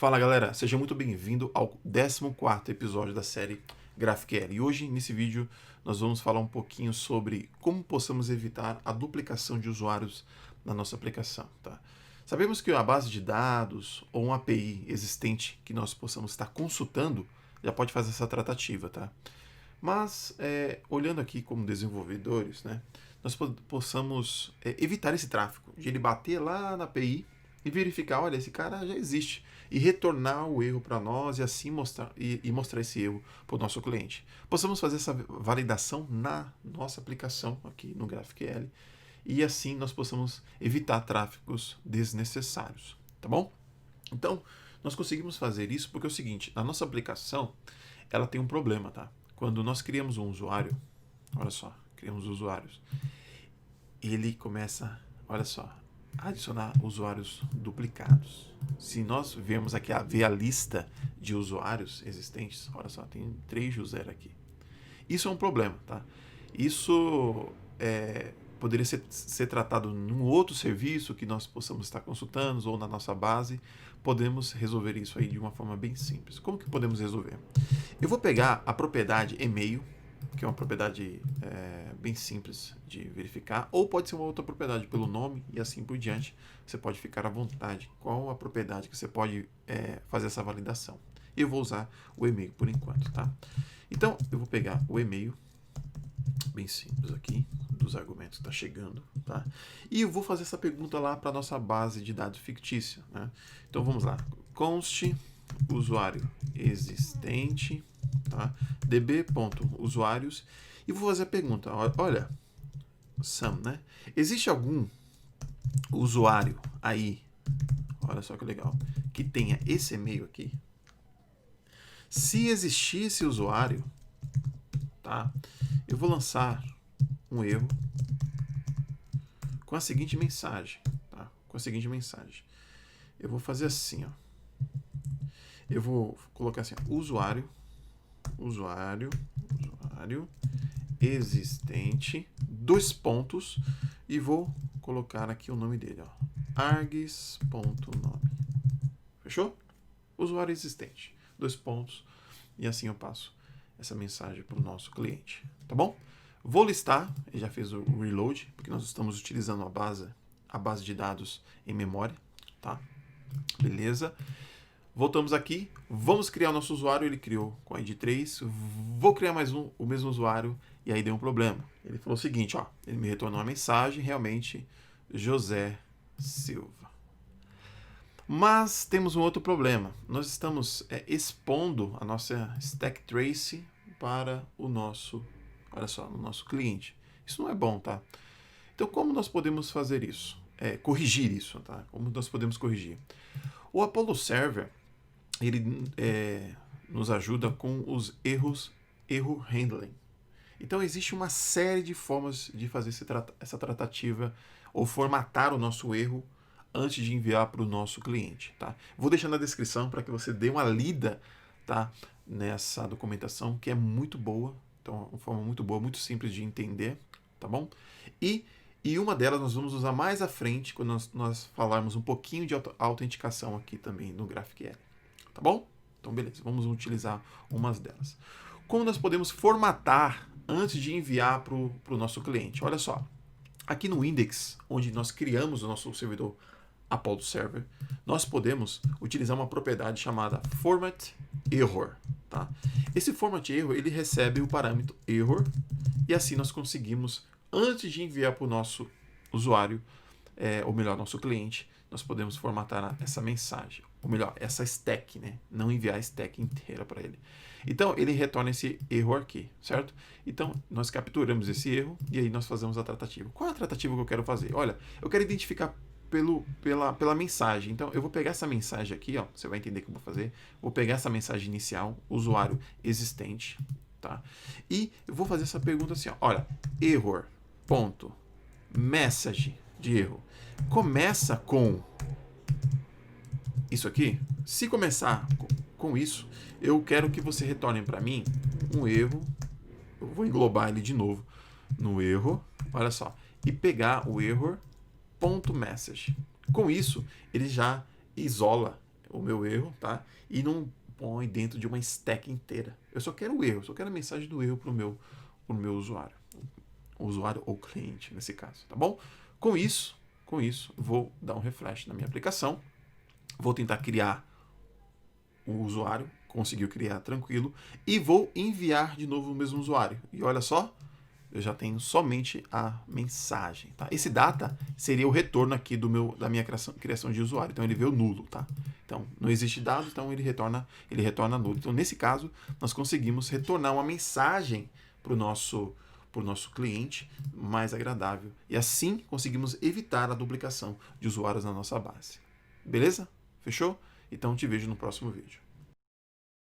Fala galera, seja muito bem-vindo ao 14º episódio da série GraphQL. E hoje, nesse vídeo, nós vamos falar um pouquinho sobre como possamos evitar a duplicação de usuários na nossa aplicação. Tá? Sabemos que a base de dados ou uma API existente que nós possamos estar consultando já pode fazer essa tratativa. Tá? Mas, olhando aqui como desenvolvedores, né, nós possamos evitar esse tráfego, de ele bater lá na API e verificar, olha, esse cara já existe, e retornar o erro para nós e assim mostrar esse erro para o nosso cliente. Possamos fazer essa validação na nossa aplicação aqui no GraphQL e assim nós possamos evitar tráfegos desnecessários, tá bom? Então, nós conseguimos fazer isso porque é o seguinte, a nossa aplicação, ela tem um problema, tá? Quando nós criamos um usuário, olha só, criamos usuários, ele começa, olha só, adicionar usuários duplicados. Se nós vermos aqui ver a lista de usuários existentes, olha só, tem 3 José aqui. Isso é um problema, tá? Isso poderia ser tratado num outro serviço que nós possamos estar consultando ou na nossa base. Podemos resolver isso aí de uma forma bem simples. Como que podemos resolver? Eu vou pegar a propriedade e-mail, que é uma propriedade bem simples de verificar, ou pode ser uma outra propriedade pelo nome e assim por diante. Você pode ficar à vontade qual a propriedade que você pode fazer essa validação. Eu vou usar o e-mail por enquanto, tá? Então, eu vou pegar o e-mail, bem simples aqui, dos argumentos que está chegando, tá? E eu vou fazer essa pergunta lá para a nossa base de dados fictícia, né? Então, vamos lá. Const usuário existente, tá? db.usuários, e vou fazer a pergunta, olha, Sam, né? Existe algum usuário aí, olha só que legal, que tenha esse e-mail aqui? Se existir esse usuário, tá? Eu vou lançar um erro com a seguinte mensagem, tá? Com a seguinte mensagem. Eu vou fazer assim, ó. Eu vou colocar assim, usuário existente, 2 pontos, e vou colocar aqui o nome dele, ó, args.nome. Fechou? Usuário existente, 2 pontos, e assim eu passo essa mensagem para o nosso cliente, tá bom? Vou listar, ele já fez o reload, porque nós estamos utilizando a base de dados em memória, tá? Beleza? Voltamos aqui, vamos criar o nosso usuário, ele criou com a ID 3, vou criar mais um, o mesmo usuário, e aí deu um problema. Ele falou o seguinte, ó, ele me retornou uma mensagem, realmente, José Silva. Mas temos um outro problema, nós estamos expondo a nossa stack trace para o nosso, olha só, no nosso cliente. Isso não é bom, tá? Então, como nós podemos fazer isso? Corrigir isso, tá? Como nós podemos corrigir? O Apollo Server, ele nos ajuda com os erro handling. Então, existe uma série de formas de fazer essa tratativa ou formatar o nosso erro antes de enviar para o nosso cliente. Tá? Vou deixar na descrição para que você dê uma lida, tá, nessa documentação, que é muito boa. Então, uma forma muito boa, muito simples de entender. Tá bom? E uma delas nós vamos usar mais à frente, quando nós falarmos um pouquinho de autenticação aqui também no GraphQL. Tá bom? Então, beleza. Vamos utilizar umas delas. Como nós podemos formatar antes de enviar para o nosso cliente? Olha só. Aqui no index, onde nós criamos o nosso servidor Apollo Server, nós podemos utilizar uma propriedade chamada format error. Tá? Esse format error, ele recebe o parâmetro error, e assim nós conseguimos, antes de enviar para o nosso usuário, ou melhor, nosso cliente, nós podemos formatar essa mensagem, ou melhor, essa stack, né? Não enviar a stack inteira para ele. Então, ele retorna esse erro aqui, certo? Então, nós capturamos esse erro e aí nós fazemos a tratativa. Qual é a tratativa que eu quero fazer? Olha, eu quero identificar pela mensagem. Então, eu vou pegar essa mensagem aqui, ó, você vai entender o que eu vou fazer. Vou pegar essa mensagem inicial, usuário existente, tá? E eu vou fazer essa pergunta assim, ó, olha, error, ponto, message de erro, começa com isso aqui? Se começar com isso, eu quero que você retorne para mim um erro, eu vou englobar ele de novo no erro, olha só, e pegar o error.message. Com isso, ele já isola o meu erro, tá? E não põe dentro de uma stack inteira. Eu só quero o erro, eu só quero a mensagem do erro pro meu usuário. O usuário ou cliente, nesse caso, tá bom? Com isso, vou dar um refresh na minha aplicação. Vou tentar criar o usuário, conseguiu criar tranquilo, e vou enviar de novo o mesmo usuário. E olha só, eu já tenho somente a mensagem, tá? Esse data seria o retorno aqui da minha criação de usuário. Então ele veio nulo, tá? Então não existe dado, então ele retorna nulo. Então nesse caso nós conseguimos retornar uma mensagem para o nosso cliente mais agradável e assim conseguimos evitar a duplicação de usuários na nossa base. Beleza? Fechou? Então te vejo no próximo vídeo.